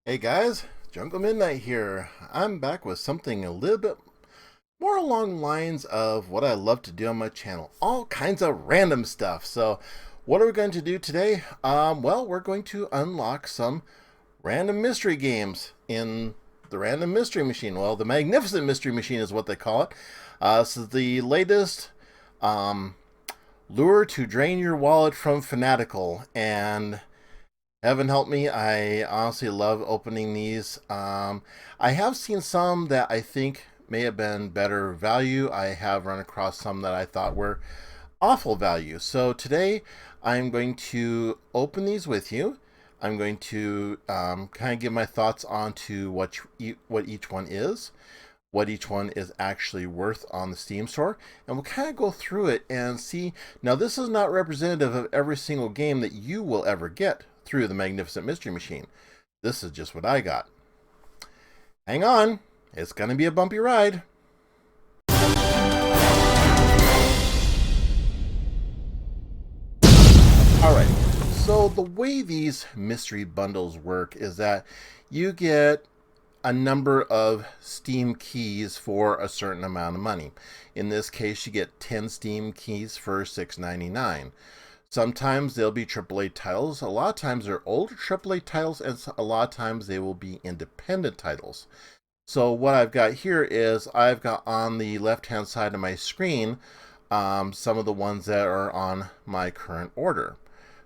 Hey guys, Jungle Midnight here. I'm back with something a little bit more along the lines of what I love to do on my channel. All kinds of random stuff. So what are we going to do today? Well, we're going to unlock some random mystery games in the Random Mystery Machine. Well, the Magnificent Mystery Machine is what they call it. This is the latest lure to drain your wallet from Fanatical, and heaven help me, I honestly love opening these. I have seen some that I think may have been better value. I have run across some that I thought were awful value. So today I'm going to open these with you. I'm going to kind of give my thoughts on to what each one is, what each one is actually worth on the Steam store, and we'll kind of go through it and see. Now, this is not representative of every single game that you will ever get through the Magnificent Mystery Machine. This is just what I got. Hang on, it's going to be a bumpy ride. Alright, so the way these mystery bundles work is that you get a number of Steam keys for a certain amount of money. In this case, you get 10 Steam keys for $6.99. Sometimes they'll be AAA titles. A lot of times they're older AAA titles, and a lot of times they will be independent titles. So what I've got here is I've got on the left-hand side of my screen some of the ones that are on my current order.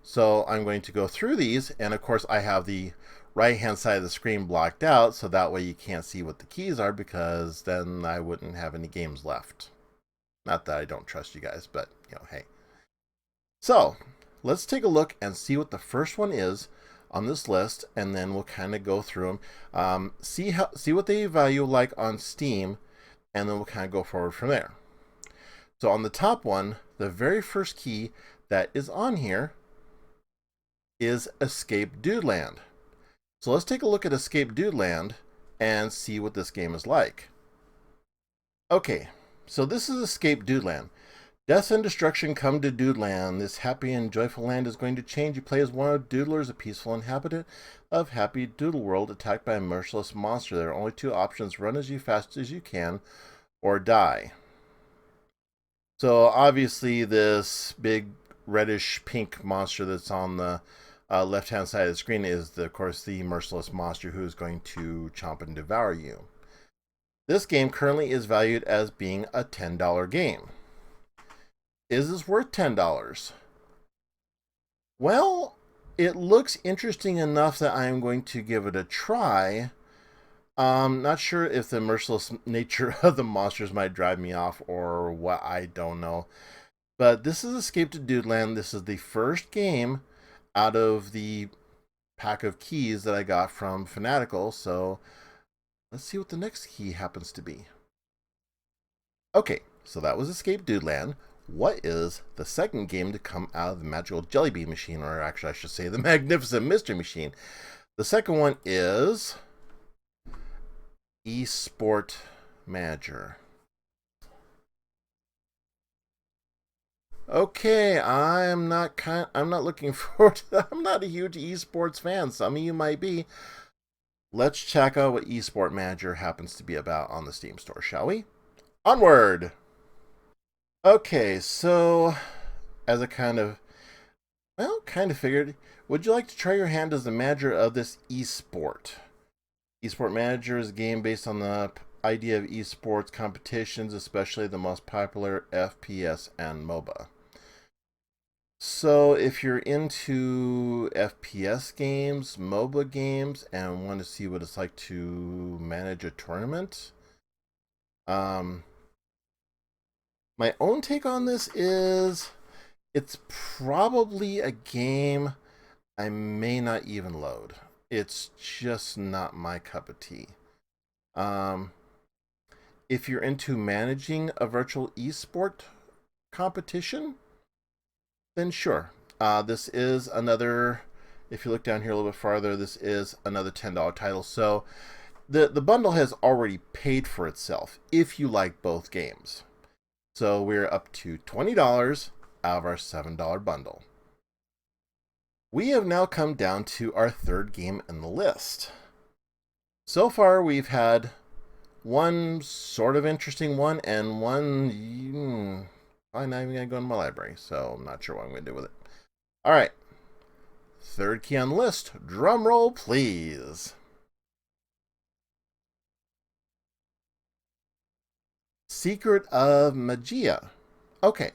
So I'm going to go through these, and of course I have the right-hand side of the screen blocked out, so that way you can't see what the keys are, because then I wouldn't have any games left. Not that I don't trust you guys, but, hey. So, let's take a look and see what the first one is on this list, and then we'll kind of go through them, see what they value like on Steam, and then we'll kind of go forward from there. So on the top one, the very first key that is on here is Escape Doodland. So let's take a look at Escape Doodland and see what this game is like. Okay, so this is Escape Doodland. Death and destruction come to Doodland. This happy and joyful land is going to change. You play as one of Doodlers, a peaceful inhabitant of Happy Doodle World, attacked by a merciless monster. There are only two options: run as fast as you can, or die. So obviously this big reddish pink monster that's on the left-hand side of the screen is, of course, the merciless monster who is going to chomp and devour you. This game currently is valued as being a $10 game. Is this worth $10? Well, it looks interesting enough that I'm going to give it a try. Not sure if the merciless nature of the monsters might drive me off or what, I don't know. But this is Escape to Doodland. This is the first game out of the pack of keys that I got from Fanatical. So let's see what the next key happens to be. Okay, so that was Escape Doodland. What is the second game to come out of the Magical Jelly Bean Machine, or actually I should say the Magnificent Mystery Machine? The second one is eSport Magia. Okay, I'm not looking forward to that. I'm not a huge esports fan. Some of you might be. Let's check out what eSport Magia happens to be about on the Steam store, shall we? Onward! Okay, so as I kind of figured, would you like to try your hand as the manager of this eSport? eSport Magia is a game based on the idea of esports competitions, especially the most popular FPS and MOBA. So if you're into FPS games, MOBA games, and want to see what it's like to manage a tournament, my own take on this is it's probably a game I may not even load. It's just not my cup of tea. If you're into managing a virtual esport competition, then sure. This is another, if you look down here a little bit farther, this is another $10 title. So the bundle has already paid for itself if you like both games. So we're up to $20 out of our $7 bundle. We have now come down to our third game in the list. So far, we've had one sort of interesting one and one. I'm not even going to go in my library, so I'm not sure what I'm going to do with it. All right. Third key on the list. Drum roll, please. Secret of Magia. Okay.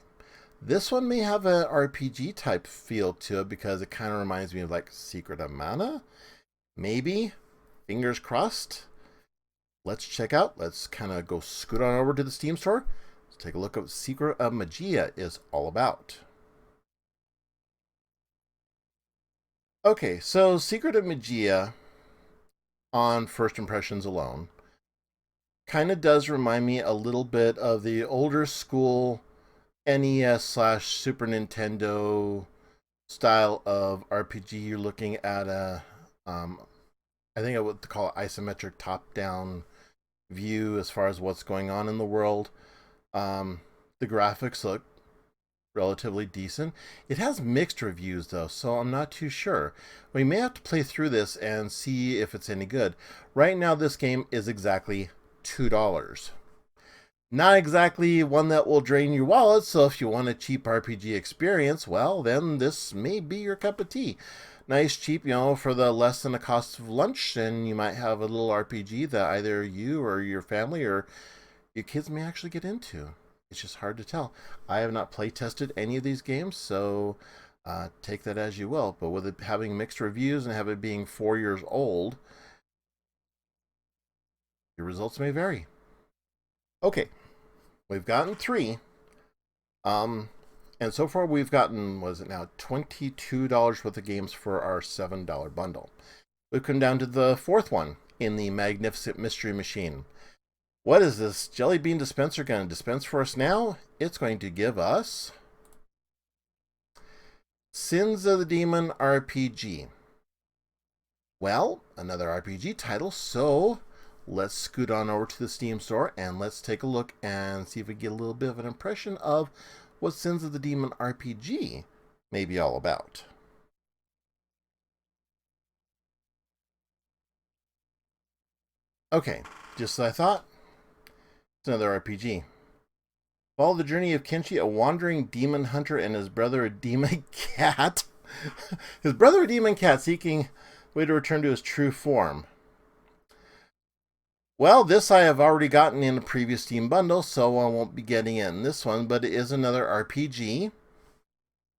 This one may have an RPG type feel to it because it kind of reminds me of like Secret of Mana. Maybe. Fingers crossed. Let's check out. Let's kind of go scoot on over to the Steam store. Let's take a look at what Secret of Magia is all about. Okay, so Secret of Magia, on first impressions alone, kind of does remind me a little bit of the older school NES/Super Nintendo style of RPG. You're looking at a, I think I would call it isometric top-down view as far as what's going on in the world. The graphics look relatively decent. It has mixed reviews though, so I'm not too sure. We may have to play through this and see if it's any good. Right now, this game is exactly $2. Not exactly one that will drain your wallet, so if you want a cheap RPG experience, well, then this may be your cup of tea. Nice, cheap, for the less than the cost of lunch, and you might have a little RPG that either you or your family or your kids may actually get into. It's just hard to tell. I have not play tested any of these games, so take that as you will. But with it having mixed reviews and have it being 4 years old, your results may vary. Okay, we've gotten 3. And so far we've gotten, what is it now, $22 worth of games for our $7 bundle. We've come down to the 4th one in the magnificent mystery machine. What is this jelly bean dispenser going to dispense for us now? It's going to give us Sins of the Demon RPG. Well, another RPG title, so let's scoot on over to the Steam store and let's take a look and see if we get a little bit of an impression of what Sins of the Demon RPG may be all about. Okay, just as I thought, it's another RPG. Follow the journey of Kenshi, a wandering demon hunter, and his brother, a demon cat. His brother, a demon cat, seeking a way to return to his true form. Well, this I have already gotten in a previous Steam bundle, so I won't be getting in this one, but it is another RPG.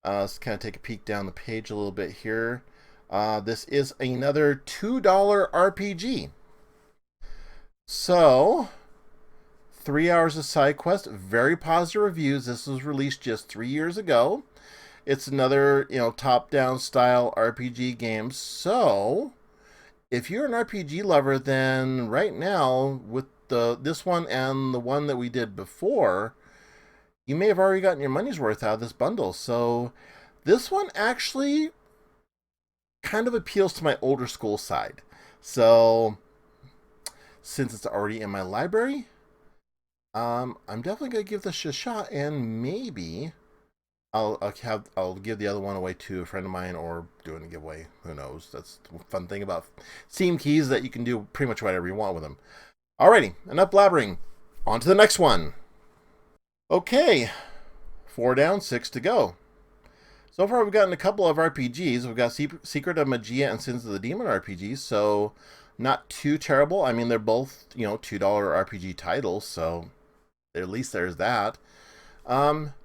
Let's kind of take a peek down the page a little bit here. This is another $2 RPG. So, 3 hours of side quest, very positive reviews. This was released just 3 years ago. It's another, top-down style RPG game. So, if you're an RPG lover, then right now, with this one and the one that we did before, you may have already gotten your money's worth out of this bundle. So, this one actually kind of appeals to my older school side. So, since it's already in my library, I'm definitely going to give this a shot, and maybe I'll give the other one away to a friend of mine or do it in a giveaway. Who knows? That's the fun thing about Steam keys, that you can do pretty much whatever you want with them. Alrighty, enough blabbering. On to the next one. Okay, 4 down, 6 to go. So far we've gotten a couple of RPGs. We've got Secret of Magia and Sins of the Demon RPGs, so not too terrible. I mean, they're both, $2 RPG titles, so at least there's that.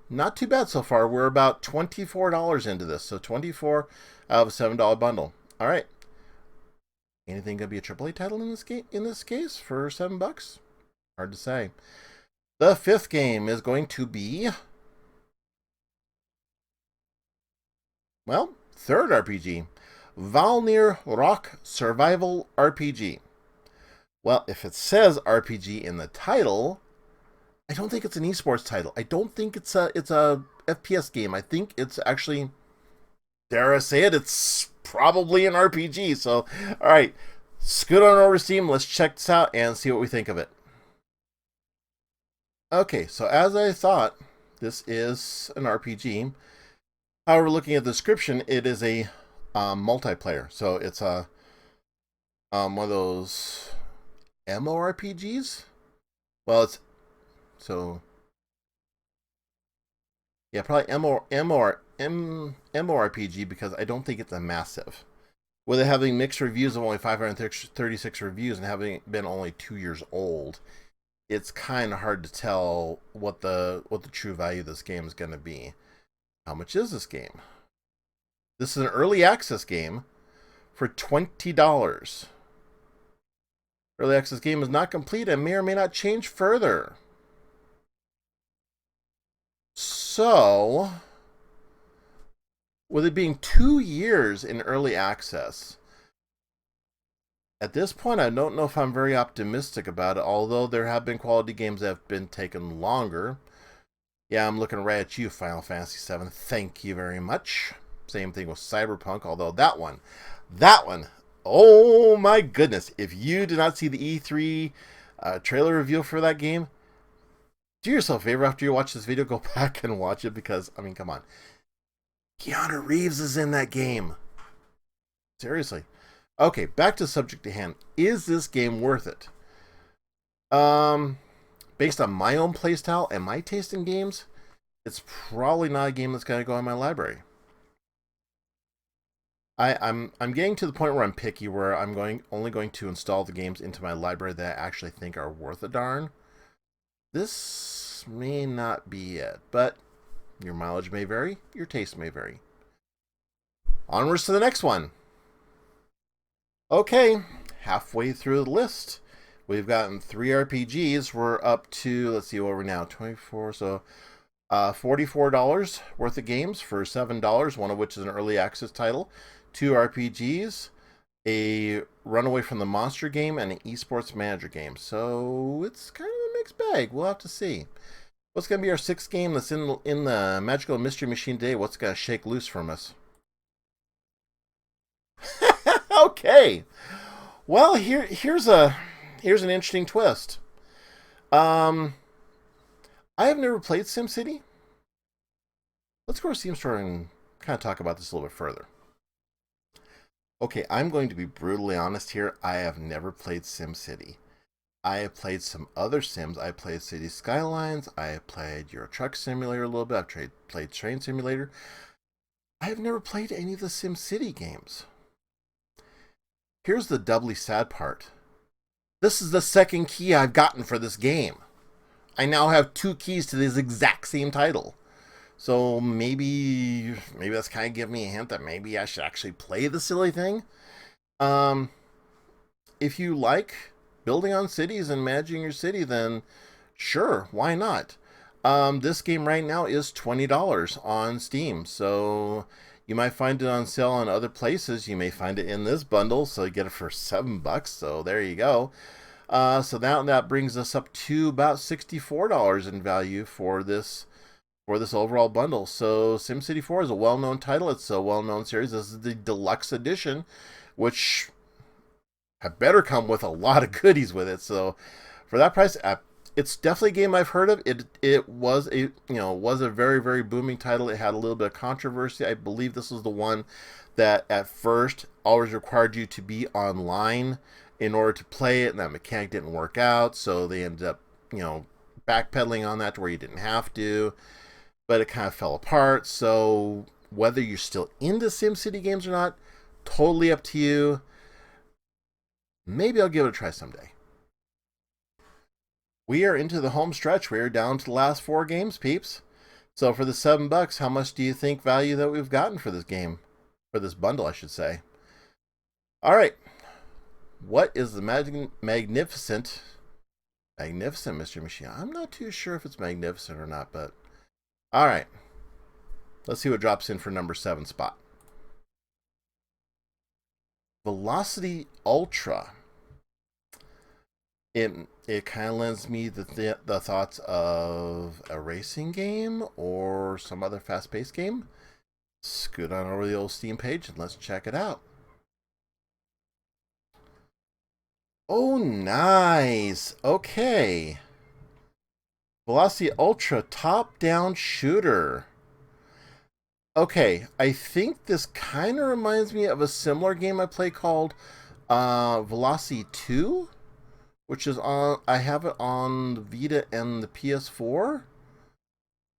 Not too bad so far. We're about $24 into this, so 24 out of a $7 bundle. All right. Anything gonna be a AAA title in this case for $7? Hard to say. The 5th game is going to be, well, 3rd RPG, Vowel Nearock Survival RPG. Well, if it says RPG in the title, I don't think it's an eSports title. I don't think it's a FPS game. I think it's actually, dare I say it, it's probably an RPG. So, all right, scoot on over to Steam. Let's check this out and see what we think of it. Okay, so as I thought, this is an RPG. However, looking at the description, it is a multiplayer. So it's a one of those MMORPGs? Well, it's so yeah, probably MMORPG because I don't think it's a massive. With it having mixed reviews of only 536 reviews and having been only 2 years old, it's kind of hard to tell what the true value of this game is going to be. How much is this game? This is an early access game for $20. Early access game is not complete and may or may not change further. So, with it being 2 years in early access, at this point I don't know if I'm very optimistic about it, although there have been quality games that have been taken longer. Yeah, I'm looking right at you, Final Fantasy VII. Thank you very much. Same thing with Cyberpunk, although that one, oh my goodness. If you did not see the E3 trailer reveal for that game, do yourself a favor after you watch this video, go back and watch it because, I mean, come on. Keanu Reeves is in that game. Seriously. Okay, back to the subject at hand. Is this game worth it? Based on my own playstyle and my taste in games, it's probably not a game that's going to go in my library. I'm getting to the point where I'm picky, where I'm only going to install the games into my library that I actually think are worth a darn. This may not be it, but your mileage may vary, your taste may vary. Onwards to the next one. Okay, halfway through the list. We've gotten 3 RPGs. We're up to, let's see, what we're now, 24, so $44 worth of games for $7, one of which is an early access title. 2 RPGs, a Runaway from the Monster game, and an eSports manager game. So it's kind of a mixed bag. We'll have to see. What's going to be our 6th game that's in the Magical Mystery Machine today? What's going to shake loose from us? Okay. Well, here's an interesting twist. I have never played SimCity. Let's go to Steam Store and kind of talk about this a little bit further. Okay, I'm going to be brutally honest here. I have never played SimCity. I have played some other Sims. I played City Skylines. I have played Euro Truck Simulator a little bit. I've played Train Simulator. I have never played any of the SimCity games. Here's the doubly sad part. This is the 2nd key I've gotten for this game. I now have 2 keys to this exact same title. So maybe that's kind of giving me a hint that maybe I should actually play the silly thing. If you like building on cities and managing your city, then sure, why not? This game right now is $20 on Steam. So you might find it on sale in other places. You may find it in this bundle, so you get it for $7. So there you go. So now that brings us up to about $64 in value for this overall bundle. So SimCity 4 is a well-known title. It's a well-known series. This is the Deluxe Edition, which had better come with a lot of goodies with it. So for that price, it's definitely a game I've heard of. It was a very, very booming title. It had a little bit of controversy. I believe this was the one that at first always required you to be online in order to play it, and that mechanic didn't work out. So they ended up, backpedaling on that to where you didn't have to. But it kind of fell apart. So whether you're still into SimCity games or not, totally up to you. Maybe I'll give it a try someday. We are into the home stretch. We are down to the last 4 games, peeps. So for the $7, how much do you think value that we've gotten for this game? For this bundle, I should say. All right. What is the magnificent Mystery Machine? I'm not too sure if it's magnificent or not, but all right. Let's see what drops in for number 7 spot. Velocity Ultra. It kind of lends me the thoughts of a racing game or some other fast-paced game. Scoot on over to the old Steam page and let's check it out. Oh, nice. Okay. Velocity Ultra top-down shooter. Okay, I think this kind of reminds me of a similar game I play called Velocity 2. which is on, I have it on the Vita and the PS4.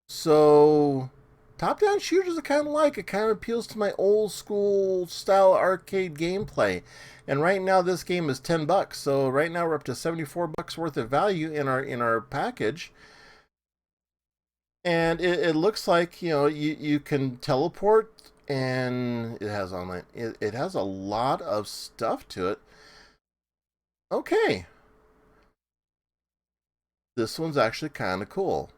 So, top-down shooters I kind of like. It kind of appeals to my old school style arcade gameplay. And right now this game is $10. So right now we're up to $74 worth of value in our package. And it looks like, you know, you can teleport, and it has online. It has a lot of stuff to it. Okay. This one's actually kind of cool.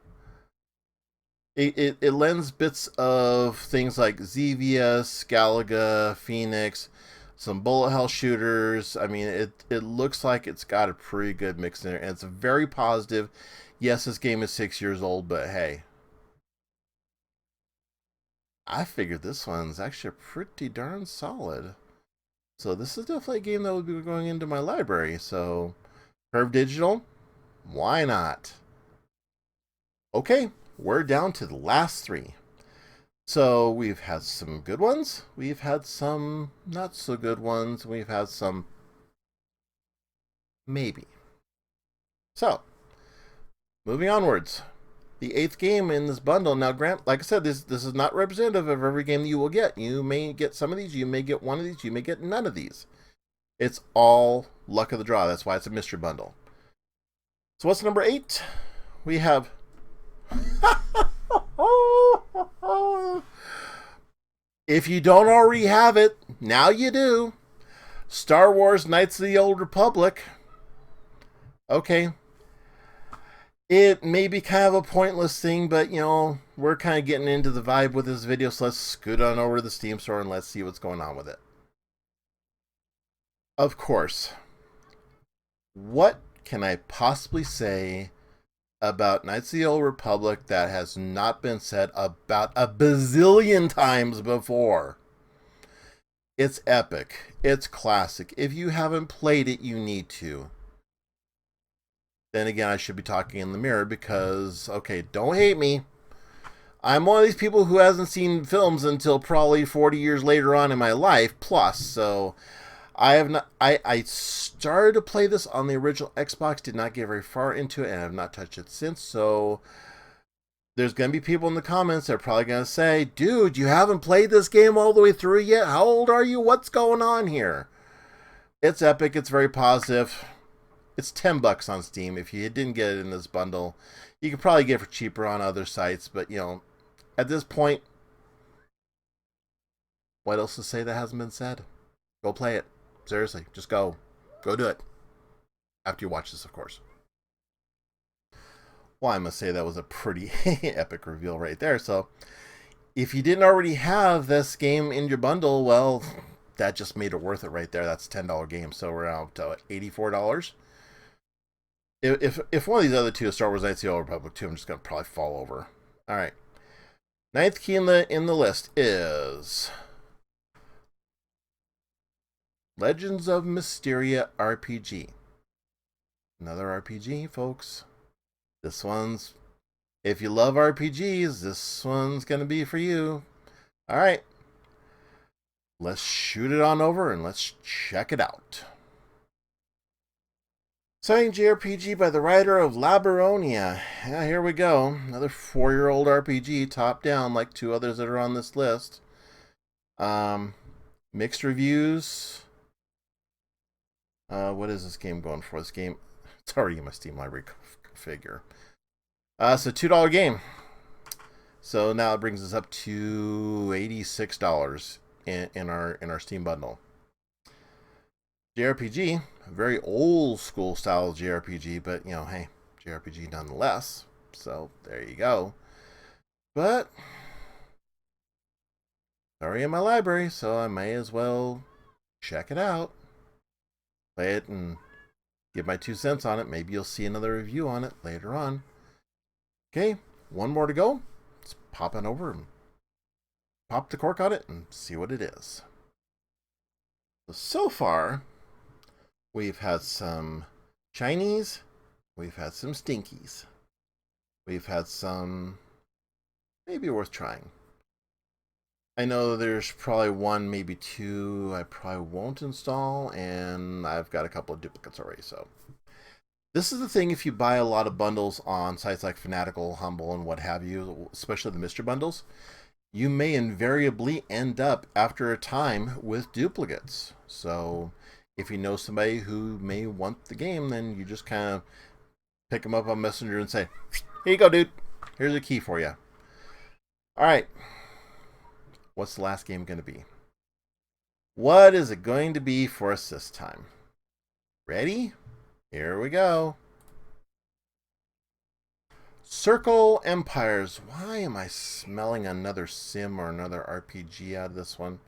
It lends bits of things like ZVS, Galaga, Phoenix, some bullet hell shooters. I mean, it looks like it's got a pretty good mix in there, and it's very positive. Yes, this game is 6 years old, but hey, I figured this one's actually pretty darn solid. So this is definitely a game that would be going into my library. So, Curve Digital, why not? Okay, we're down to the last three. So we've had some good ones. We've had some not so good ones. We've had some maybe. So, moving onwards. The 8th game in this bundle. Now, grant, like I said, this is not representative of every game that you will get. You may get some of these, you may get one of these, you may get none of these. It's all luck of the draw. That's why it's a mystery bundle. So what's number 8? We have... If you don't already have it, now you do. Star Wars Knights of the Old Republic. Okay. It may be kind of a pointless thing, but, you know, we're kind of getting into the vibe with this video, so let's scoot on over to the Steam store and let's see what's going on with it. Of course. What can I possibly say about Knights of the Old Republic that has not been said about a bazillion times before? It's epic. It's classic. If you haven't played it, you need to. Then again, I should be talking in the mirror because, okay, don't hate me. I'm one of these people who hasn't seen films until probably 40 years later on in my life, plus, so I have not. I started to play this on the original Xbox, did not get very far into it, and have not touched it since. So there's going to be people in the comments that are probably going to say, dude, you haven't played this game all the way through yet? How old are you? What's going on here? It's epic. It's very positive. It's $10 on Steam. If you didn't get it in this bundle, you could probably get it for cheaper on other sites. But, you know, at this point, what else to say that hasn't been said? Go play it. Seriously, just go. Go do it. After you watch this, of course. Well, I must say that was a pretty epic reveal right there. So, if you didn't already have this game in your bundle, well, that just made it worth it right there. That's a $10 game. So, we're out to $84. If one of these other two is Star Wars Knights of the Old Republic 2, I'm just going to probably fall over. All right. 9th key in the list is Legends of Mysteria RPG. Another RPG, folks. This one's, if you love RPGs, this one's going to be for you. All right. Let's shoot it on over and let's check it out. Exciting JRPG by the writer of Labyrinthia. Yeah, here we go. Another 4-year-old RPG, top down, like two others that are on this list. Mixed reviews. What is this game going for? This game, it's already in my Steam library figure. So $2 game. So now it brings us up to $86 in our Steam bundle. JRPG, a very old school style JRPG, but, you know, hey, JRPG nonetheless. So there you go. But already in my library, so I may as well check it out, play it, and give my 2 cents on it. Maybe you'll see another review on it later on. Okay, one more to go. Let's pop on over and pop the cork on it and see what it is. So far, we've had some Chinese, we've had some Stinkies, we've had some maybe worth trying. I know there's probably one, maybe two I probably won't install, and I've got a couple of duplicates already, so This is the thing, if you buy a lot of bundles on sites like Fanatical, Humble, and what have you, especially the mystery bundles, you may invariably end up after a time with duplicates. So if you know somebody who may want the game, then you just kind of pick them up on Messenger and say, here you go, dude. Here's a key for you. All right. What's the last game going to be? What is it going to be for us this time? Ready? Here we go. Circle Empires. Why am I smelling another sim or another RPG out of this one?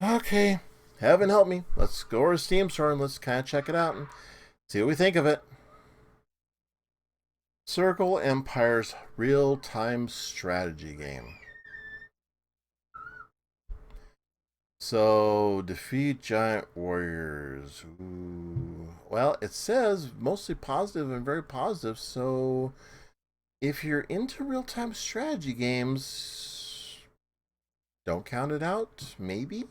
Okay. Heaven help me. Let's go over to Steam Store and let's kind of check it out and see what we think of it. Circle Empires real-time strategy game. So, defeat giant warriors. Ooh. Well, it says mostly positive and very positive. So, if you're into real-time strategy games, don't count it out. Maybe.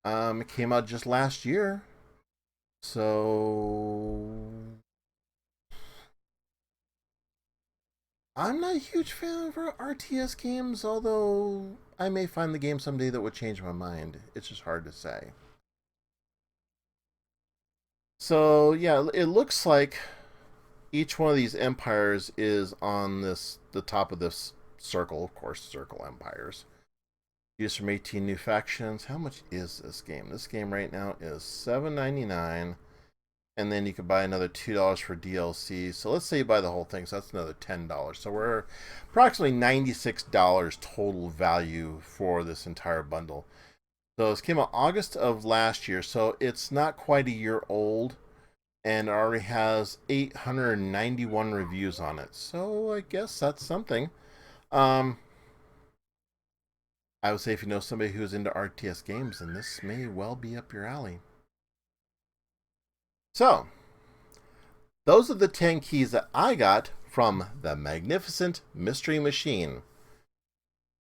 It came out just last year. So, I'm not a huge fan of RTS games, although I may find the game someday that would change my mind. It's just hard to say. So, yeah, it looks like each one of these empires is on the top of this circle, of course, Circle Empires. Used from 18 new factions. How much is this game? This game right now is $7.99. And then you could buy another $2 for DLC. So let's say you buy the whole thing. So that's another $10. So we're approximately $96 total value for this entire bundle. So this came out August of last year. So it's not quite a year old. And already has 891 reviews on it. So I guess that's something. I would say if you know somebody who's into RTS games, then this may well be up your alley. So, those are the 10 keys that I got from the magnificent Mystery Machine.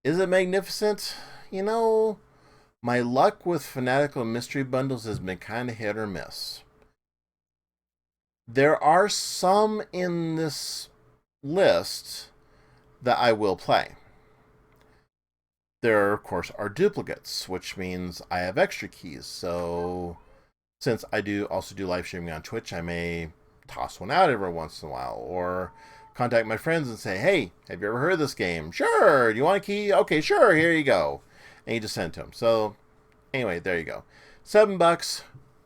Is it magnificent? You know, my luck with Fanatical Mystery Bundles has been kind of hit or miss. There are some in this list that I will play. There, of course, are duplicates, which means I have extra keys. So, since I also do live streaming on Twitch, I may toss one out every once in a while, or contact my friends and say, hey, have you ever heard of this game? Sure. Do you want a key? Okay, sure. Here you go. And you just send it to them. So, anyway, there you go. $7,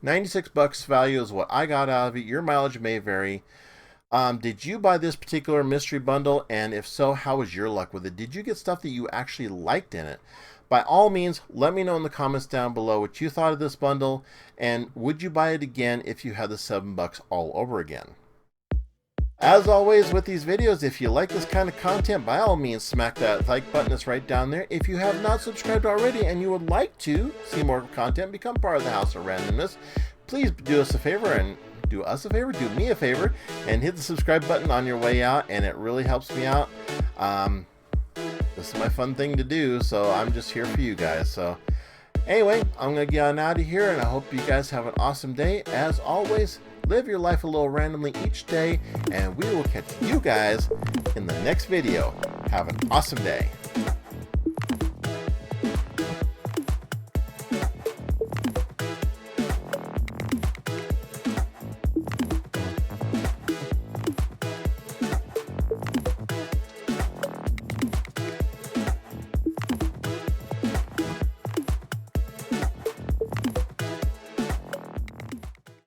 $96 value is what I got out of it. Your mileage may vary. Did you buy this particular mystery bundle? And if so, how was your luck with it? Did you get stuff that you actually liked in it? By all means, let me know in the comments down below what you thought of this bundle, and would you buy it again if you had the $7 all over again? As always with these videos, if you like this kind of content, by all means smack that like button that's right down there. If you have not subscribed already and you would like to see more content, become part of the House of Randomness, please do us a favor and do me a favor, and hit the subscribe button on your way out, and it really helps me out. This is my fun thing to do, so I'm just here for you guys. So anyway, I'm going to get on out of here, and I hope you guys have an awesome day. As always, live your life a little randomly each day, and we will catch you guys in the next video. Have an awesome day.